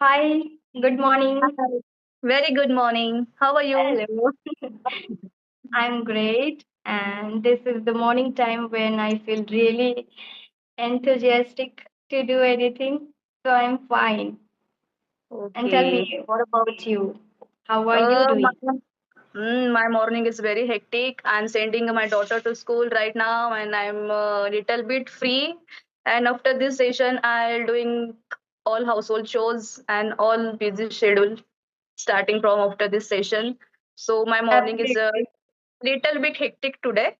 Hi, good morning. Hi. Very good morning. How are you? Hello. I'm great, and this is the morning time when I feel really enthusiastic to do anything. So I'm fine. And tell Okay. me, what about you? How are you Uh, doing? my, my morning is very hectic. I'm sending my daughter to school right now, and I'm a little bit free. And after this session, I'll doing all household chores and all busy schedule starting from after this session. So my morning is a Absolutely. little bit hectic today.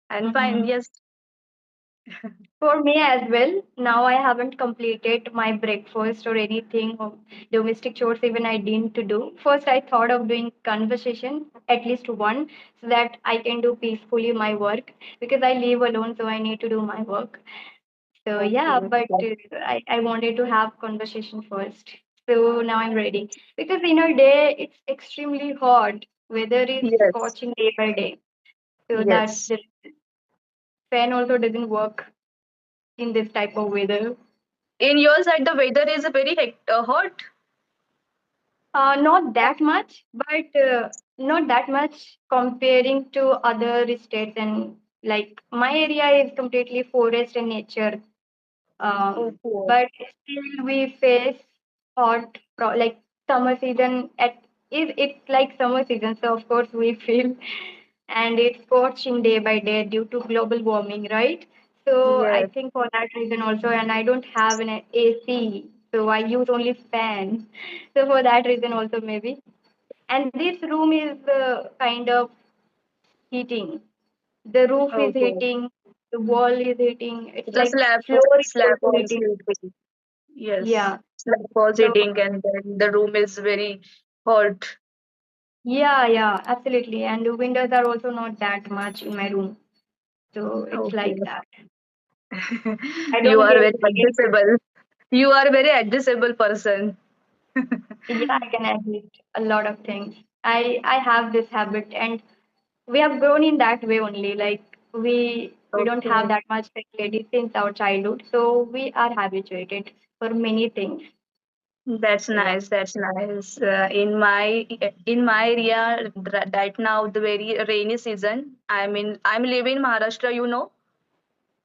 And fine, Mhm. yes. For me as well, now I haven't completed my breakfast or anything or domestic chores even I didn't to do. First I thought of doing conversation, at least one, so that I can do peacefully my work because I live alone, so I need to do my work. So yeah, Okay. but I wanted to have conversation first. So now I'm ready. Because in a day it's extremely hot. Weather is Yes. scorching day by day. So that Yes. the fan also doesn't work in this type of weather. In your side, the weather is very hot. Not that much, but not that much comparing to other states. And like my area is completely forest and nature. Okay. But still we face like summer season at is it like summer season? So of course we feel, and it's scorching day by day due to global warming, right? So I Yes. think for that reason also, and I don't have an AC, so I use only fan. So for that reason also maybe. And this room is kind of heating. The roof is Okay. heating, the wall is heating. It's The like slab floor is slab also was heating. heating. Yes. Yeah. Slab was So heating and then the room is very hot. yeah, yeah, absolutely. And the windows are also not that much in my room. So it's Okay. like that. I You don't are get very it. adjustable. You are a very adjustable person. Yeah, I can admit a lot of things. I have this habit, and we have grown in that way only. Like we don't have Okay. that much facility since our childhood, so we are habituated for many things. That's So yeah, nice. That's nice. In my area right now the very rainy season. I'm living in Maharashtra.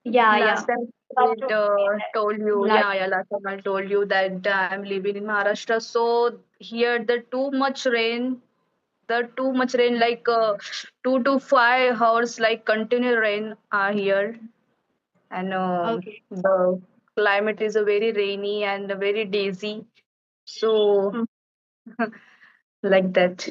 yeah, Last yeah. time I Last told you, last. yeah, last time I told you that I'm living in Maharashtra. So here the too much rain, like 2 to 5 hours, like continual rain are here, and Okay. the climate is a very rainy and a very daisy. So like that.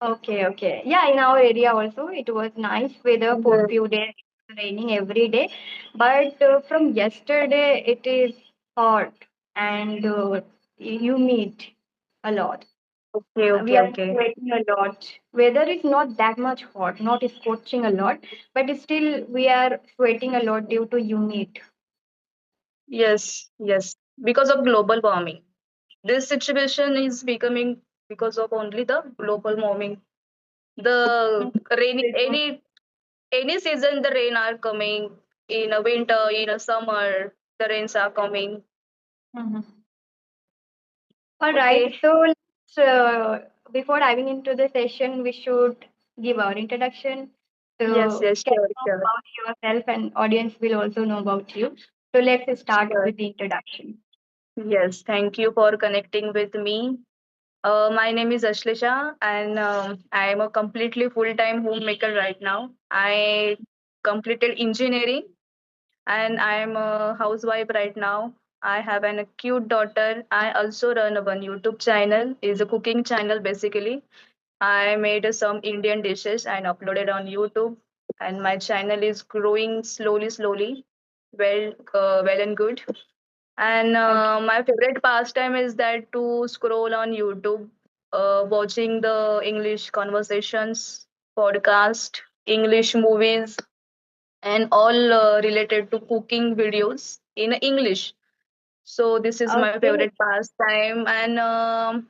Okay, okay. Yeah, in our area also, it was nice weather for Yes. few days. It's raining every day, but from yesterday it is hot and humid a lot. Okay, We okay, are okay. sweating a lot. Weather is not that much hot, not scorching a lot, but still we are sweating a lot due to humid. Yes, yes. Because of global warming. This situation is becoming because of only the global warming. The rainy any season the rain are coming in a winter, in a summer, the rains are coming. Mhm. All right. Okay. So before diving into the session, we should give our introduction. Yes, So yes, can sure, you know sure, about yourself, and audience will also know about you. So let's start sure. with the introduction. Yes, thank you for connecting with me. My name is Ashlisha, and I am a completely full-time homemaker right now. I completed engineering, and I am a housewife right now. I have an cute daughter. I also run a one YouTube channel. It's a cooking channel basically. I made some Indian dishes and uploaded on YouTube, and my channel is growing slowly, slowly. Well and good. And Okay. my favorite pastime is that to scroll on YouTube, watching the English conversations, podcast, English movies, and all related to cooking videos in English. So this is my Okay. favorite pastime, and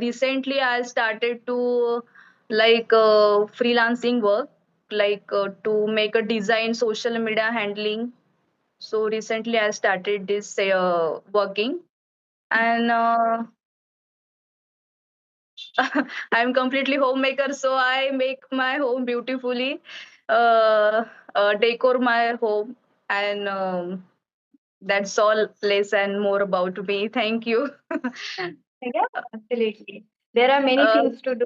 recently I started to like freelancing work, like to make a design, social media handling. So recently I started this working. And I'm completely homemaker, so I make my home beautifully, uh, decor my home, and that's all less and more about me. Thank you. Yeah, absolutely. There are many uh, things to do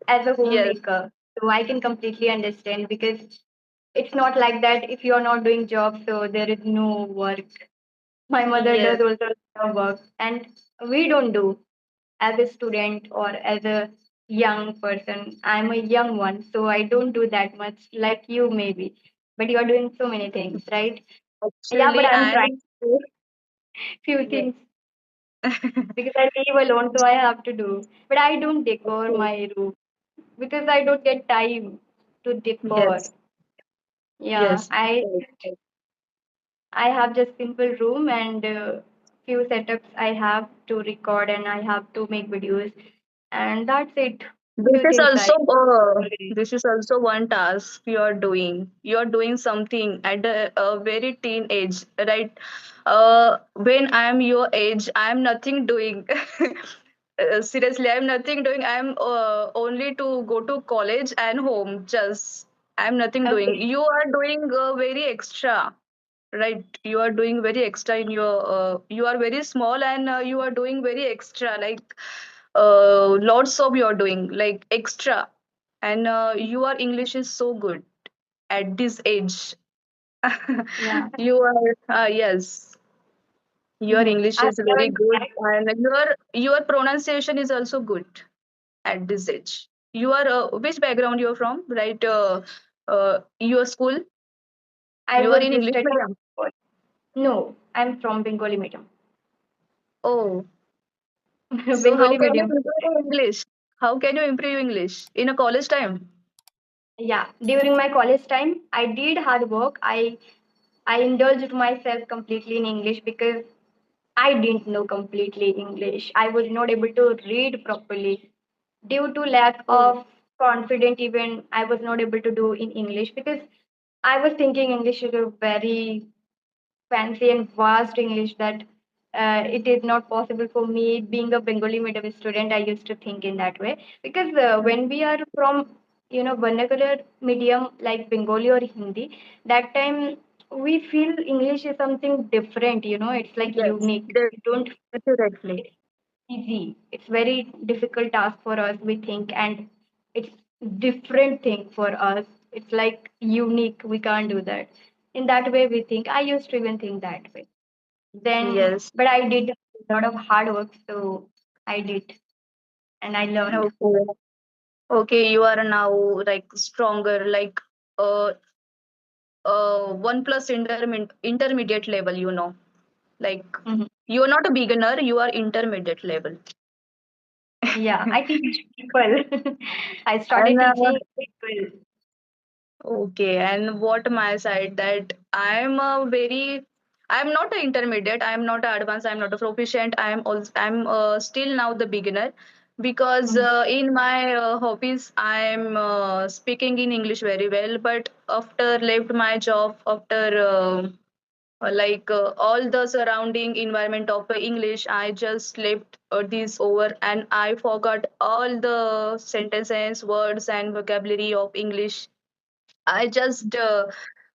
as a yes, homemaker. So I can completely understand because it's not like that if you're not doing job, so there is no work. My mother yes, does also some work, and we don't do as a student or as a young person. I'm a young one, so I don't do that much like you maybe. But you are doing so many things, right? Yeah, but actually, I'm I'm. trying to do few Yes. things because I live alone, so I have to do. But I don't decor Okay. my room because I don't get time to decor. Yes, Yeah, yes, I have just simple room and few setups I have to record and I have to make videos and that's it. This Few is things I also already. this is also one task you are doing. You are doing something at a very teen age, right? When I am your age, I am nothing doing. Seriously, I am nothing doing. I am only to go to college and home. Just I am nothing doing. Okay. You are doing very extra, right? You are doing very extra in your. You are very small and you are doing very extra, like lots of you're doing like extra, and your English is so good at this age. Yeah. You are yes, your English I've is very learned good, that. and your pronunciation is also good at this age. You are which background you're from, right? Your school, I you are was in English studying. medium. No, I'm from Bengali medium. Oh, so how Bengali can you medium. improve your English? How can you improve English in a college time? Yeah. During my college time, I did hard work. I indulged myself completely in English because I didn't know completely English. I was not able to read properly due to lack Oh, of confidence. Even I was not able to do in English because I was thinking English is a very fancy and vast English that it is not possible for me. Being a Bengali medium student, I used to think in that way because when we are from vernacular medium like Bengali or Hindi, that time we feel English is something different. It's like yes, unique. We don't definitely. easy. It's very difficult task for us, we think, and it's different thing for us. It's like unique. We can't do that. In that way, we think. I used to even think that way. Then, Yes. but I did a lot of hard work, so I did, and I learned. Okay. Okay, you are now like stronger, like uh 1 plus intermediate level, Like Mhm. you are not a beginner, you are intermediate level. Yeah, I teach people. I started And teaching people. okay, and what my side that I'm not an intermediate, I'm not an advanced, I'm not a proficient, I'm still now the beginner, because Mhm. in my hobbies I'm speaking in English very well, but after left my job, after all the surrounding environment of English, I just left this over and I forgot all the sentences, words, and vocabulary of English. I just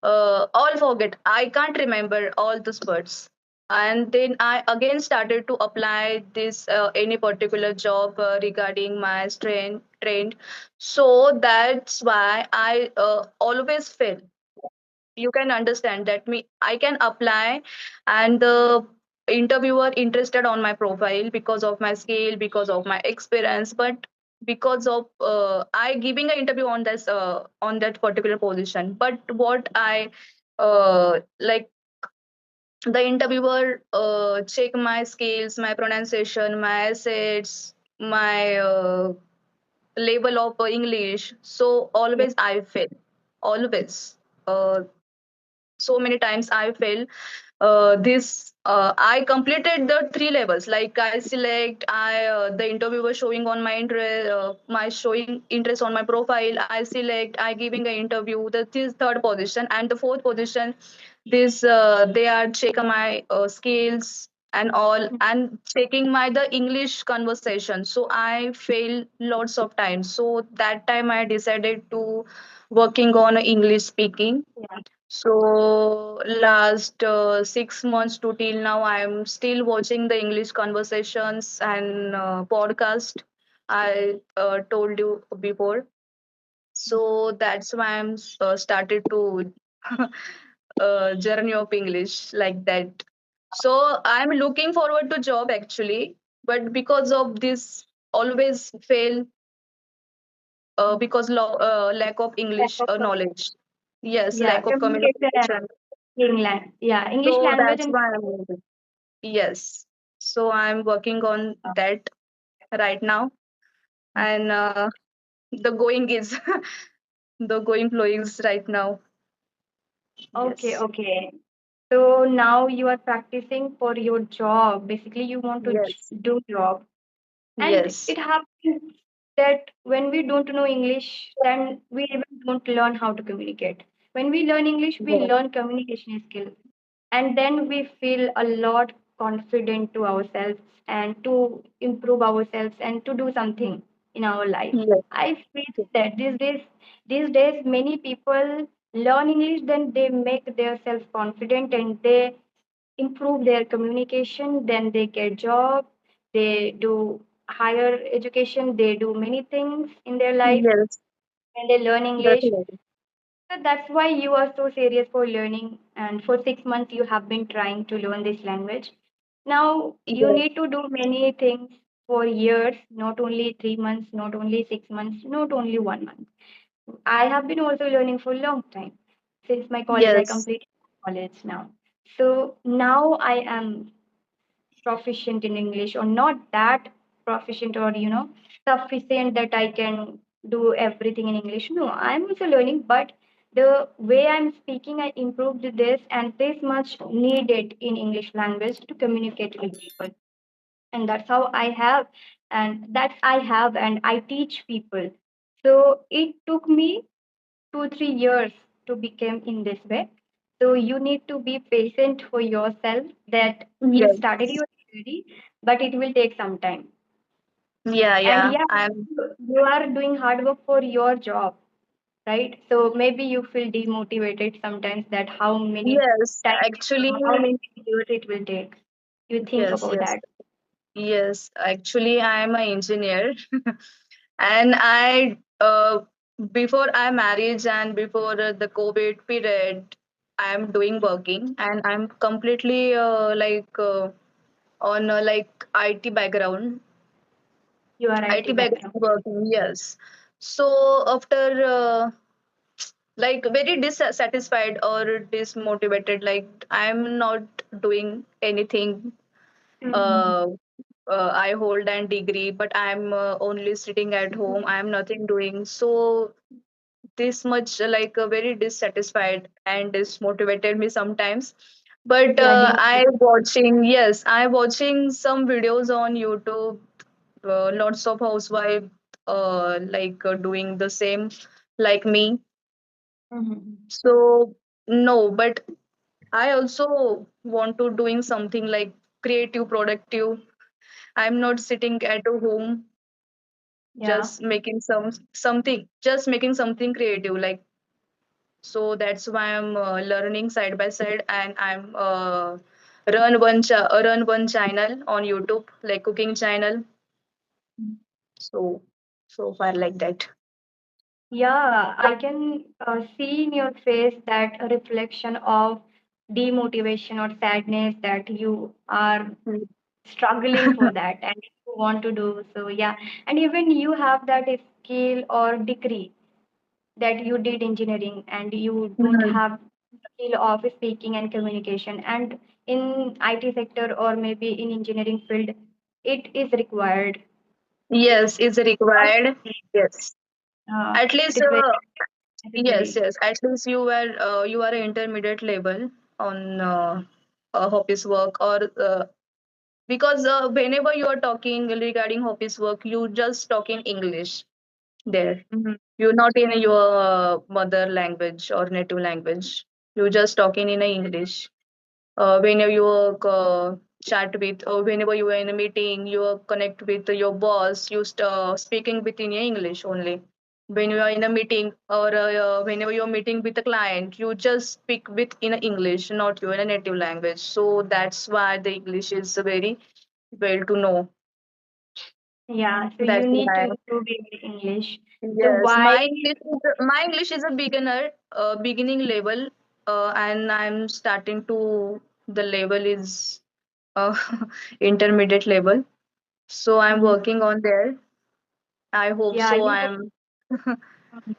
all forget. I can't remember all those words. And then I again started to apply this any particular job regarding my trend. So that's why I always fail. You can understand that me. I can apply, and the interviewer interested on my profile because of my skill, because of my experience, but because of I giving an interview on that particular position, but what I like the interviewer check my skills, my pronunciation, my assets, my level of English, so Yeah. always I fail, always. So many times I fail. This I completed the 3 levels. Like I select, I the interviewer showing on my interest, my showing interest on my profile. I select, I giving an interview. This third position and the fourth position. This they are check my skills. and all, and checking my the English conversation. So I fail lots of times. So that time I decided to working on English speaking. Yeah. So last 6 months to till now, I am still watching the English conversations and podcast. I told you before. So that's why I'm started to journey of English like that. So I'm looking forward to job actually, but because of this always fail because lack of Lack English of knowledge. Yes, yeah, lack of communication and communication. English. Yeah, English So language that's and why I'm yes. So I'm working on that right now, and the going is the going flow is right now. okay, Yes, okay. So now you are practicing for your job. Basically, you want to yes, do job. And yes, it happens that when we don't know English, then we even don't learn how to communicate. When we learn English, we yes, learn communication skills. And then we feel a lot confident to ourselves and to improve ourselves and to do something in our life. yes, I feel that these days many people learn English, then they make their self confident and they improve their communication, then they get job, they do higher education, they do many things in their life yes. and they learn English. Definitely. So that's why you are so serious for learning, and for 6 months you have been trying to learn this language. Now you Yes, need to do many things for years, not only 3 months, not only 6 months, not only 1 month. I have been also learning for a long time. Since my college, I yes, completed college now. So now I am proficient in English, or not that proficient, or sufficient that I can do everything in English. No, I'm also learning, but the way I'm speaking, I improved this, and this much needed in English language to communicate with people. And that's how I have, and I teach people. So it took me 2 3 years to become in this way. So you need to be patient for yourself that you started yes. your study, but it will take some time. Yeah, And yeah. yeah, I'm you are doing hard work for your job, right? So maybe you feel demotivated sometimes that yes, time, actually, how many years it will take. You think yes, about yes, that. yes. Actually, I am an engineer, and before I marriage and before the COVID period, I am doing working, and I'm completely on like IT background, You are IT IT background background. working. Yes. So after like very dissatisfied or dismotivated, like I'm not doing anything. Mm-hmm. uh, I hold an degree, but I'm only sitting at home. I'm nothing doing. So this much very dissatisfied and dismotivated me sometimes. But Yeah, I demotivated. watching, yes, I watching some videos on YouTube. Lots of housewife doing the same like me. Mm-hmm. So no, but I also want to doing something like creative, productive. I'm not sitting at a home Yeah. just making just making something creative. Like so that's why I'm learning side by side, and I'm run one channel on YouTube, like cooking channel. So so far like that. Yeah, I can see in your face that a reflection of demotivation or sadness that you are struggling for that and you want to do so. Yeah, and even you have that skill or degree that you did engineering and you don't Mhm. have skill of speaking and communication. And in IT sector or maybe in engineering field, it is required. It Yes, it's required. Yes, at it least is very yes, necessary. yes. At least you are an intermediate level on office work or because whenever you are talking regarding office work, you just talk in English there. Mhm. You're not in your mother language or native language. You're just talking in English. When you work. chat with, or whenever you are in a meeting, you connect with your boss, you speaking within English only. When you are in a meeting, or whenever you're meeting with a client, you just speak with in English, not your native language. So that's why the English is very well to know. Yeah, so you That's need to why. improve your English. So Yes, why? my English is a beginning level, and I'm starting to the level is uh, intermediate level. So I'm Mhm. working on there. I hope Yeah, so. I'm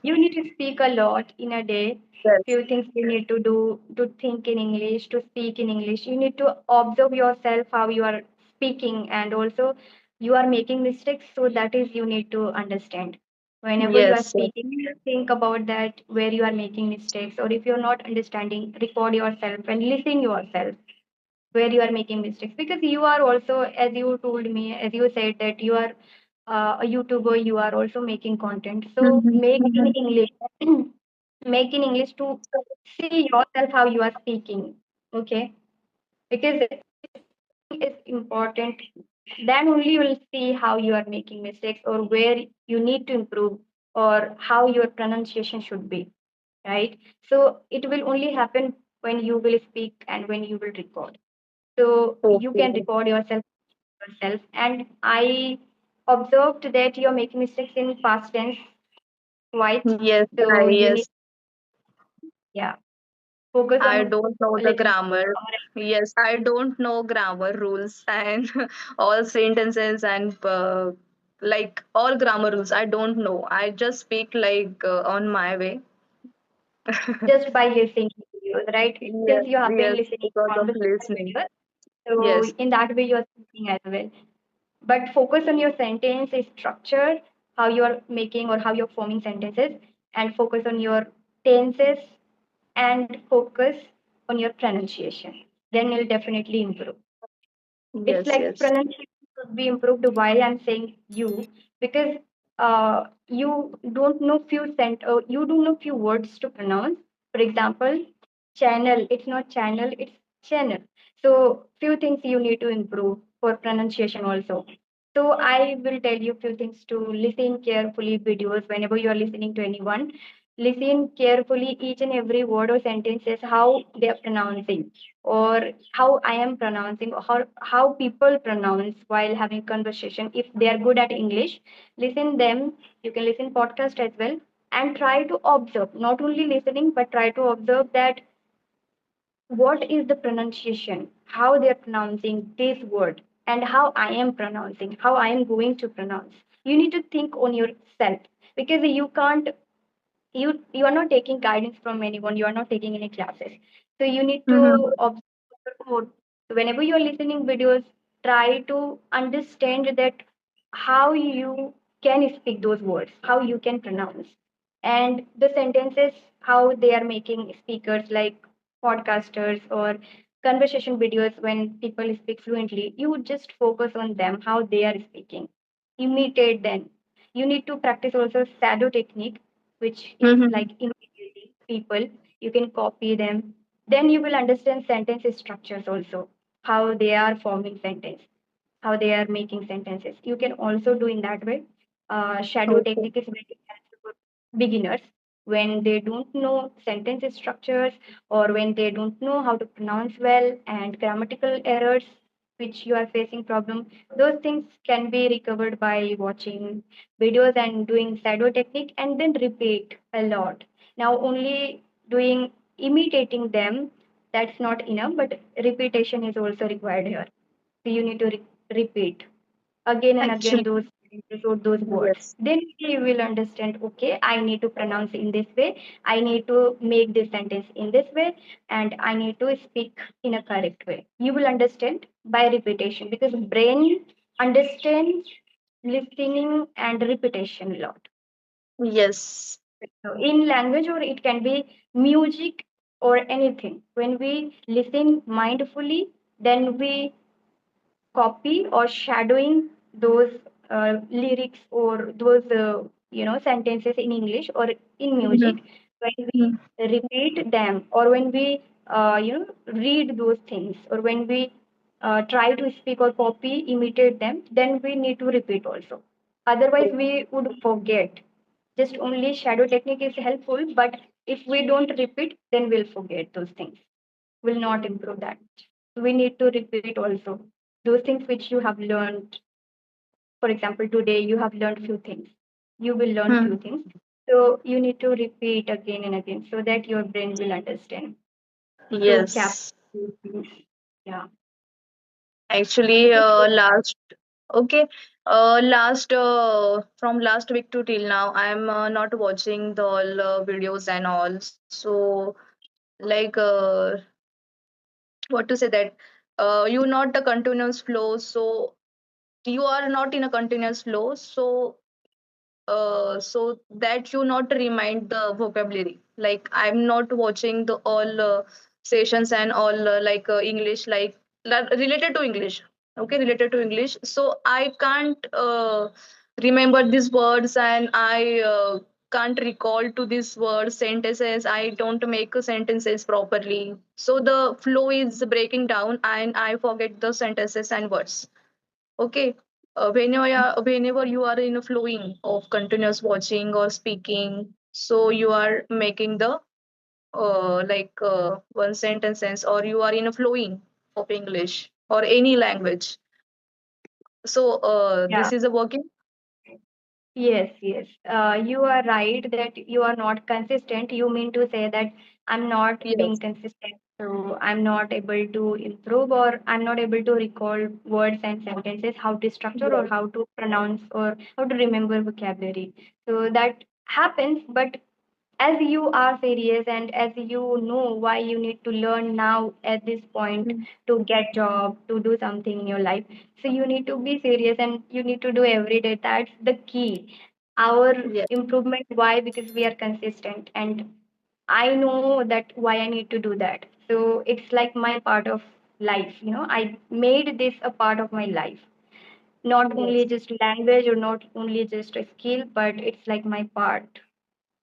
you need to speak a lot in a day. yes, Few things you need to do to think in English, to speak in English. You need to observe yourself how you are speaking, and also you are making mistakes. So that is you need to understand. Whenever you are yes, yes. speaking, think about that where you are making mistakes, or if you're not understanding, record yourself and listen yourself where you are making mistakes, because you are also, as you told me, as you said that you are a YouTuber, you are also making content, so Mhm, make in mhm. English. Make in English to see yourself how you are speaking. Okay, because is important, then only you will see how you are making mistakes, or where you need to improve, or how your pronunciation should be, right? So it will only happen when you will speak and when you will record. So you Okay. can record yourself. And I observed that you're making mistakes in past tense quite. Yes, So you need, yes. yeah, focus I on don't know a the little grammar. Yes, I don't know grammar rules and all sentences and like all grammar rules. I don't know. I just speak like on my way. just by listening to videos, right? Yes, Since you have been yes, listening because of conversation listening. videos, so Yes, in that way you're speaking as well. But focus on your sentence structure, how you're making or how you're forming sentences, and focus on your tenses, and focus on your pronunciation. Then you'll definitely improve. It's yes, like yes. pronunciation should be improved. Why I'm saying you, because you don't know you don't know few words to pronounce. For example, channel. It's not channel. It's channel. So few things you need to improve for pronunciation also. So I will tell you few things to listen carefully videos whenever you are listening to anyone. Listen carefully each and every word or sentences, how they are pronouncing, or how I am pronouncing, or how people pronounce while having conversation. If they are good at English, listen them. You can listen podcast as well, and try to observe. Not only listening, but try to observe that what is the pronunciation, how they are pronouncing this word, and how I am pronouncing, how I am going to pronounce. You need to think on yourself, because you can't, you are not taking guidance from anyone, you are not taking any classes, so you need to Mm-hmm. observe more. So whenever you are listening videos, try to understand that how you can speak those words, how you can pronounce, and the sentences, how they are making speakers like podcasters or conversation videos. When people speak fluently, you would just focus on them, how they are speaking, imitate them. You need to practice also shadow technique, which is Mm-hmm. like imitating people. You can copy them. Then you will understand sentence structures also, how they are forming sentence, how they are making sentences. You can also do in that way. Shadow Okay. technique is very helpful for beginners when they don't know sentence structures, or when they don't know how to pronounce well, and grammatical errors which you are facing problem. Those things can be recovered by watching videos and doing shadow technique, and then repeat a lot. Now only doing imitating them, that's not enough, but repetition is also required here. So you need to repeat again and again Actually, those sentences or those words. yes. Then you will understand, okay, I need to pronounce in this way, I need to make this sentence in this way, and I need to speak in a correct way. You will understand by repetition, because brain understands listening and repetition a lot. Yes. So in language, or it can be music or anything. When we listen mindfully, then we copy or shadowing those lyrics, or those sentences in English or in Mm-hmm. music. When we repeat them, or when we read those things, or when we try to speak or copy, imitate them, then we need to repeat also. Otherwise, we would forget. Just only shadow technique is helpful, but if we don't repeat, then we'll forget those things. Will not improve that. We need to repeat also those things which you have learned. For example, today you have learned few things. You will learn few Hmm. things. So you need to repeat again and again so that your brain will understand to capture Yes. these things. Yeah. Actually, Okay. last from last week to till now, I'm not watching the all videos and all. So, like, what to say that you not a continuous flow. So you are not in a continuous flow. So that you not remind the vocabulary. Like I'm not watching the all sessions and all English related to English. Okay, related to English. So I can't remember these words, and I can't recall to these words sentences. I don't make sentences properly. So the flow is breaking down, and I forget the sentences and words. Okay. Whenever you are in a flowing of continuous watching or speaking, so you are making the one sentence, or you are in a flowing of English or any language. So Yeah. this is a working. Yes, yes. You are right that you are not consistent. You mean to say that I'm not being Yes. consistent, so I'm not able to improve, or I'm not able to recall words and sentences, how to structure or Yes. how to pronounce or how to remember vocabulary. So that happens, but as you are serious and as you know why you need to learn now at this point Mm. to get job, to do something in your life, so you need to be serious and you need to do every day. That's the key. Our Yes. improvement, why? Because we are consistent, and I know that why I need to do that. So it's like my part of life, I made this a part of my life, not only Yes. just language or not only just a skill, but it's like my part.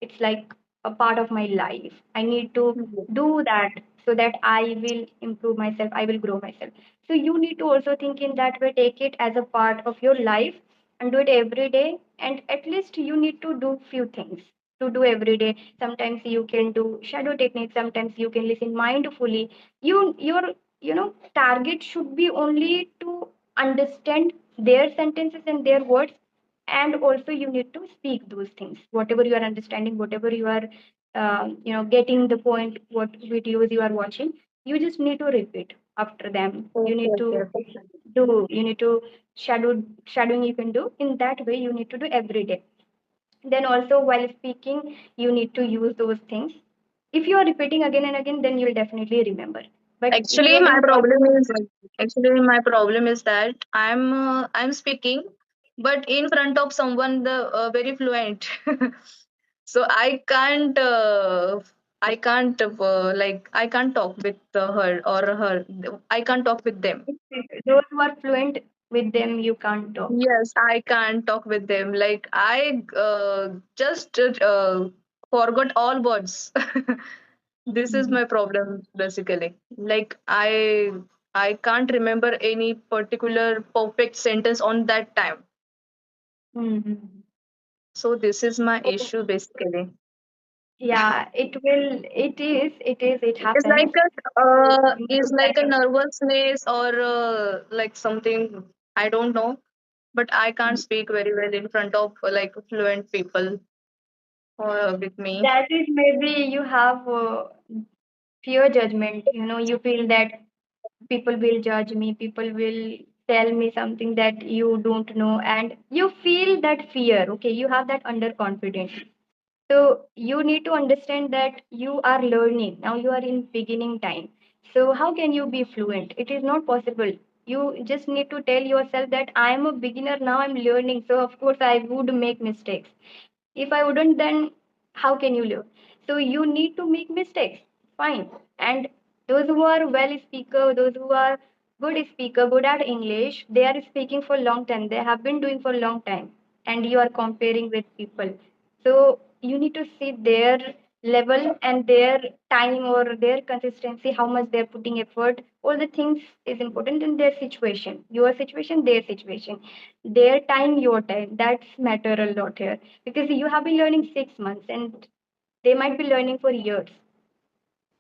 It's like a part of my life. I need to Yes. do that so that I will improve myself, I will grow myself. So you need to also think in that way, take it as a part of your life and do it every day. And at least you need to do few things to do every day. Sometimes you can do shadow technique, sometimes you can listen mindfully. Your target should be only to understand their sentences and their words, and also you need to speak those things, whatever you are understanding, whatever you are getting the point, what videos you are watching, you just need to repeat after them. You Okay. need to Okay. you need to shadowing you can do in that way. You need to do every day. Then also while speaking you need to use those things. If you are repeating again and again, then you'll definitely remember. But if you Actually, are my being problem is consistent. actually my problem is that I'm speaking, but in front of someone the very fluent. So I can't talk with her or her. I can't talk with them. Those who are fluent, with them you can't talk. Yes, I can't talk with them. Like I just forgot all words. This is Mhm. my problem basically. Like I can't remember any particular perfect sentence on that time. Mhm. So this is my So, issue basically. yeah, it It's happens. like a is Most like a time. nervousness or like something I don't know, but I can't Mhm. speak very well in front of like fluent people with me. That is maybe you have fear judgment. You feel that people will judge me, people will tell me something that you don't know, and you feel that fear. Okay, you have that underconfidence. So you need to understand that you are learning. Now you are in beginning time. So how can you be fluent? It is not possible. You just need to tell yourself that I am a beginner now, I'm learning. So of course I would make mistakes. If I wouldn't, then how can you learn? So you need to make mistakes. Fine. And those who are well speaker, those who are good speaker, good at English, they are speaking for long time. They have been doing for long time. And you are comparing with people. So you need to see their level and their time or their consistency, how much they're putting effort, all the things is important in their situation, your situation, their situation, their time, your time. That's matter a lot here because you have been learning 6 months and they might be learning for years.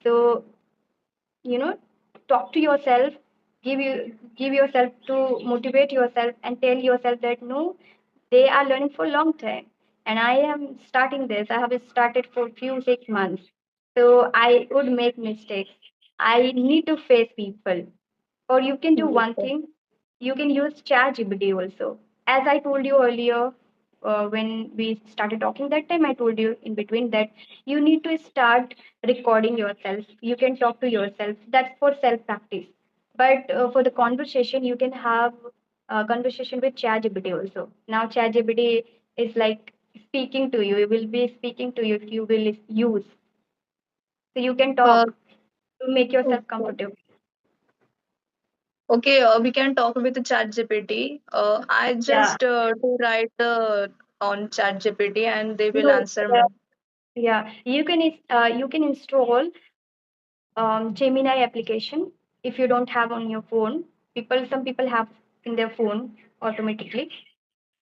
So, you know, talk to yourself, give yourself to motivate yourself and tell yourself that no, they are learning for a long time and I am starting this, I have started for few 6 months, so I would make mistakes, I need to face people. Or you can do Yes, one sir. thing, you can use ChatGPT also. As I told you earlier, when we started talking that time, I told you in between that you need to start recording yourself, you can talk to yourself, that's for self practice. But for the conversation you can have a conversation with ChatGPT also. Now ChatGPT is like speaking to you, it will be speaking to you if you will use, so you can Uh, talk to make yourself okay. comfortable. Okay, we can talk with the ChatGPT. I Yeah. just do write on ChatGPT and they will No, answer me. yeah, you can install Gemini application if you don't have on your phone. Some people have in their phone automatically.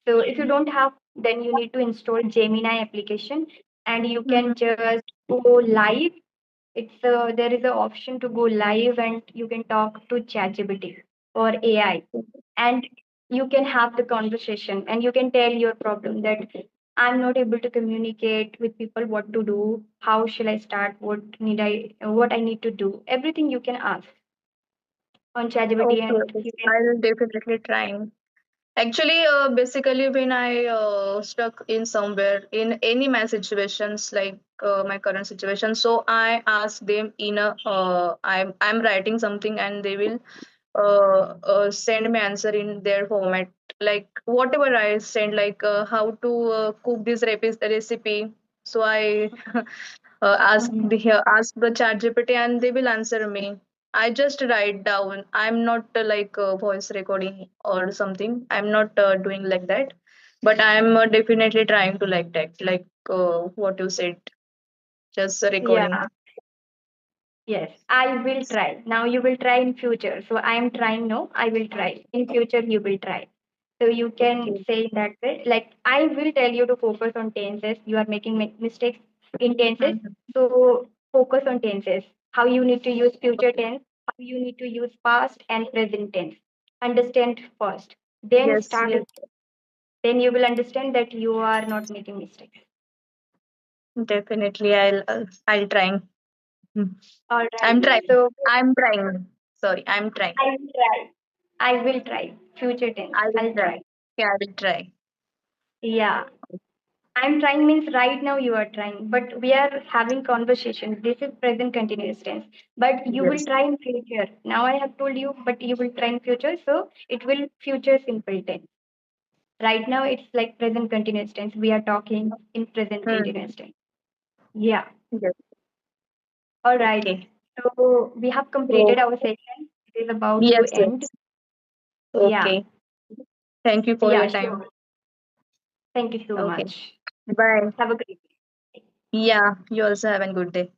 So if you don't have, then you need to install Gemini application, and you can Mhm. just go live. There is an option to go live, and you can talk to ChatGPT or AI, and you can have the conversation, and you can tell your problem that I'm not able to communicate with people, what to do, how shall I start, what I need to do. Everything you can ask on ChatGPT, Okay, and okay. you can. I'll definitely try. Actually, basically, when I stuck in somewhere in any my situations like my current situation, so I ask them in a I'm writing something and they will send me answer in their format, like whatever I send, like how to cook this recipe. So I Mhm. ask the chat gpt and they will answer me. I just write down. I'm not like voice recording or something. I'm not doing like that, but I'm definitely trying to like that, like what you said, just recording. Yeah. Yes, I will try. Now you will try in future. So I am trying now. I will try. In future you will try. So you can Okay. say in that way. Like I will tell you to focus on tenses. You are making mistakes in tenses. Mhm. So focus on tenses. How you need to use future tense. How you need to use past and present tense. Understand first. Then Yes, start yes, it. Then you will understand that you are not making mistakes. definitely. I'll try. Mhm. All I'm right. trying. So I'm trying. Sorry, I'm trying. I will try. I will try. Future tense. I will I'll try. try. Yeah, I will try. Yeah. I'm trying means right now you are trying, but we are having conversation. This is present continuous tense. But you will Yes. try in future. Now I have told you, but you will try in future, so it will future simple tense. Right now it's like present continuous tense. We are talking in present Hmm. continuous tense. Yeah. Yes. All right. Okay. So we have So completed our session. It is about to yes, end. yes. Yeah. Okay. Thank you for Yeah, your time. sure. Thank you so Okay. much. Bye. Have a great day. Yeah. You also have a good day.